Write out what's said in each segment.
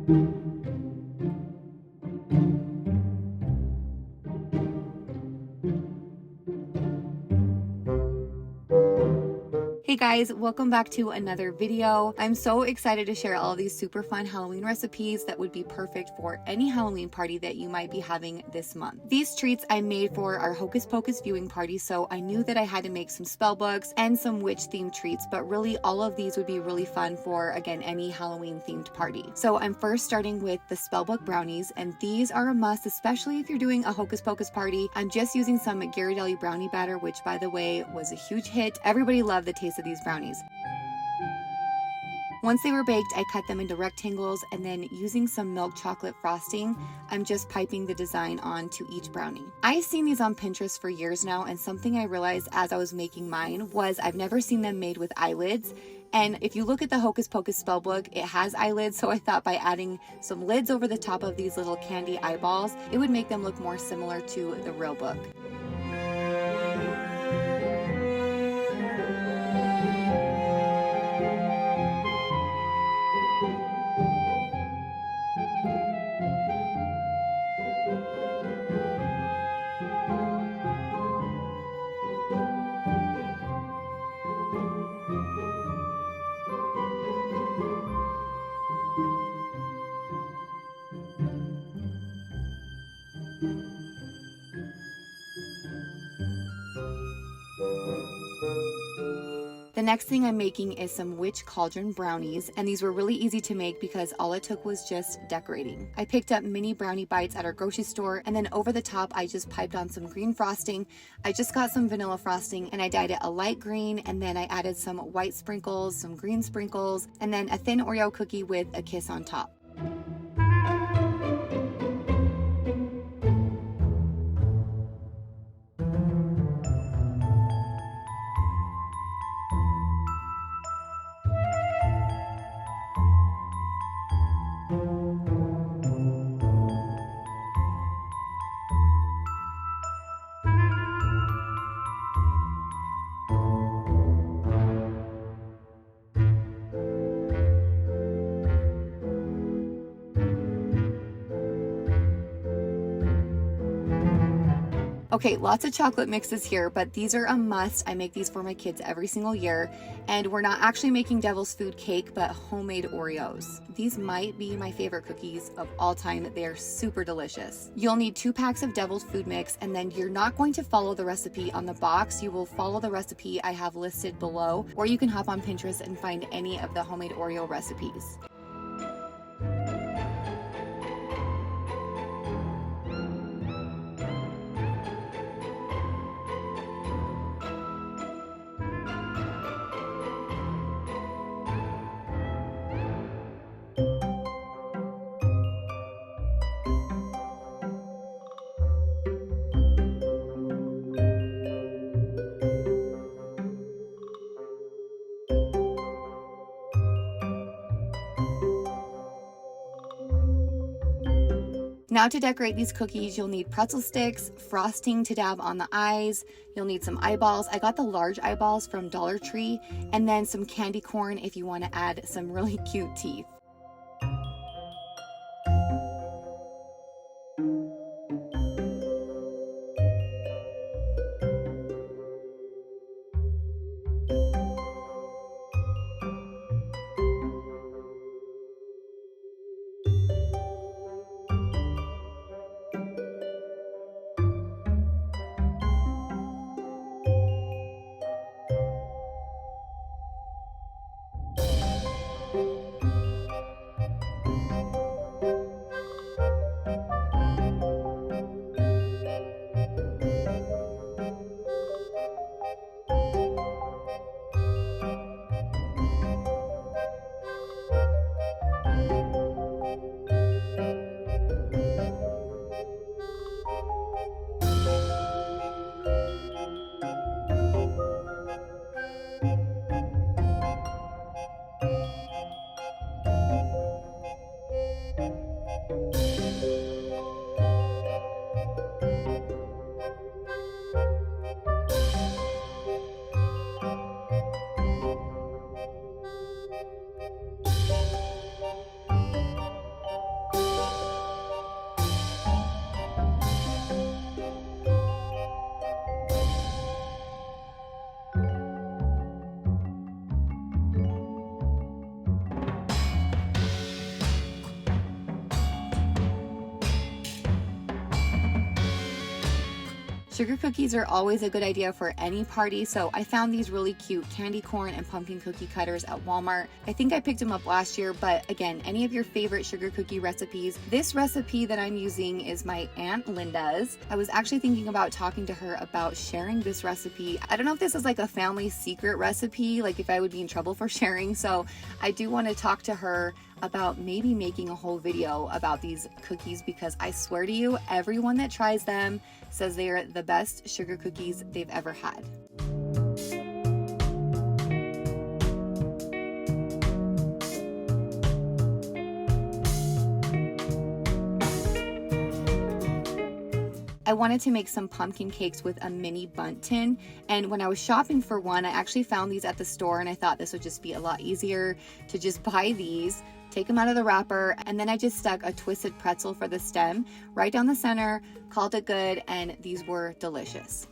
Hey guys, welcome back to another video. I'm so excited to share all of these super fun Halloween recipes that would be perfect for any Halloween party that you might be having this month. These treats I made for our Hocus Pocus viewing party, so I knew that I had to make some spell books and some witch themed treats, but really all of these would be really fun for, again, any Halloween themed party. So I'm first starting with the spellbook brownies, and these are a must, especially if you're doing a Hocus Pocus party. I'm just using some Ghirardelli brownie batter, which by the way was a huge hit. Everybody loved the taste of these brownies. Once they were baked, I cut them into rectangles, and then using some milk chocolate frosting, I'm just piping the design onto each brownie. I've seen these on Pinterest for years now, and something I realized as I was making mine was I've never seen them made with eyelids. And if you look at the Hocus Pocus spellbook, it has eyelids, so I thought by adding some lids over the top of these little candy eyeballs, it would make them look more similar to the real book. The next thing I'm making is some witch cauldron brownies, and these were really easy to make because all it took was just decorating. I picked up mini brownie bites at our grocery store, and then over the top I just piped on some green frosting. I just got some vanilla frosting and I dyed it a light green, and then I added some white sprinkles, some green sprinkles, and then a thin Oreo cookie with a kiss on top. Okay, lots of chocolate mixes here, but these are a must. I make these for my kids every single year, and we're not actually making devil's food cake, but homemade Oreos. These might be my favorite cookies of all time. They are super delicious. You'll need 2 packs of devil's food mix, and then you're not going to follow the recipe on the box. You will follow the recipe I have listed below, or you can hop on Pinterest and find any of the homemade Oreo recipes. Now to decorate these cookies, you'll need pretzel sticks, frosting to dab on the eyes, you'll need some eyeballs. I got the large eyeballs from Dollar Tree, and then some candy corn if you want to add some really cute teeth. Sugar cookies are always a good idea for any party, so I found these really cute candy corn and pumpkin cookie cutters at Walmart. I think I picked them up last year, but again, any of your favorite sugar cookie recipes. This recipe that I'm using is my Aunt Linda's. I was actually thinking about talking to her about sharing this recipe. I don't know if this is like a family secret recipe, like if I would be in trouble for sharing, so I do want to talk to her about maybe making a whole video about these cookies, because I swear to you, everyone that tries them says they are the best sugar cookies they've ever had. I wanted to make some pumpkin cakes with a mini bundt tin, and when I was shopping for one, I actually found these at the store, and I thought this would just be a lot easier to just buy these, take them out of the wrapper, and then I just stuck a twisted pretzel for the stem right down the center, called it good, and these were delicious.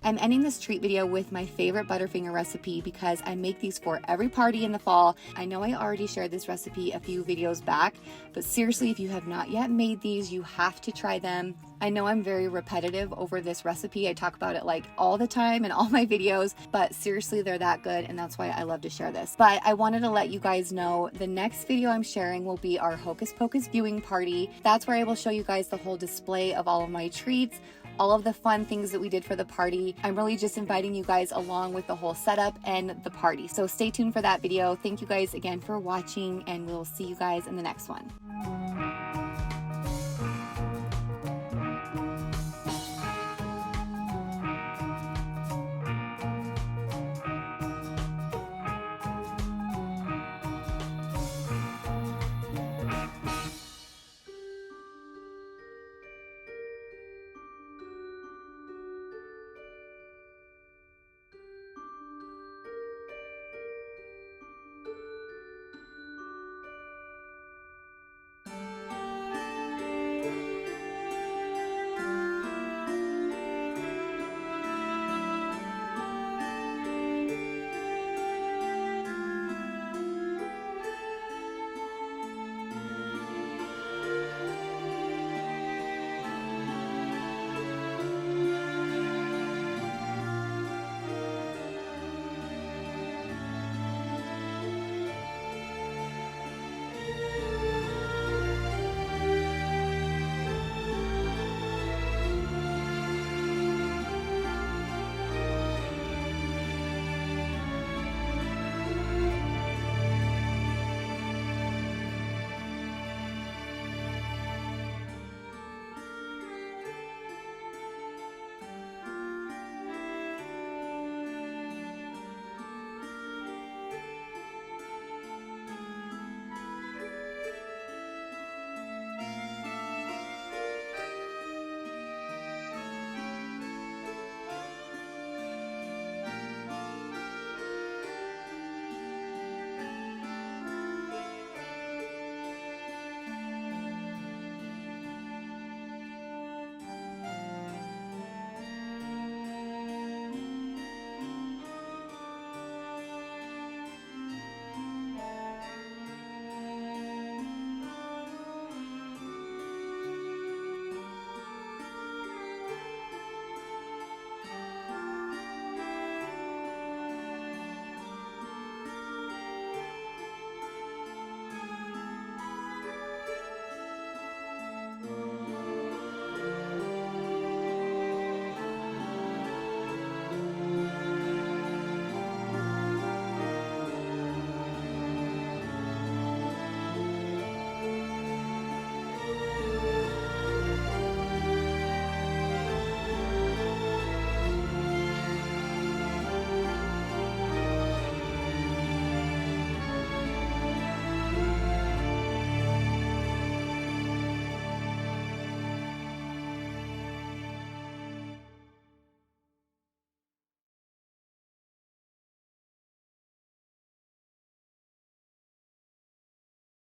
I'm ending this treat video with my favorite Butterfinger recipe because I make these for every party in the fall. I know I already shared this recipe a few videos back, but seriously, if you have not yet made these, you have to try them. I know I'm very repetitive over this recipe. I talk about it like all the time in all my videos, but seriously, they're that good, and that's why I love to share this. But I wanted to let you guys know the next video I'm sharing will be our Hocus Pocus viewing party. That's where I will show you guys the whole display of all of my treats, all of the fun things that we did for the party. I'm really just inviting you guys along with the whole setup and the party. So stay tuned for that video. Thank you guys again for watching, and we'll see you guys in the next one.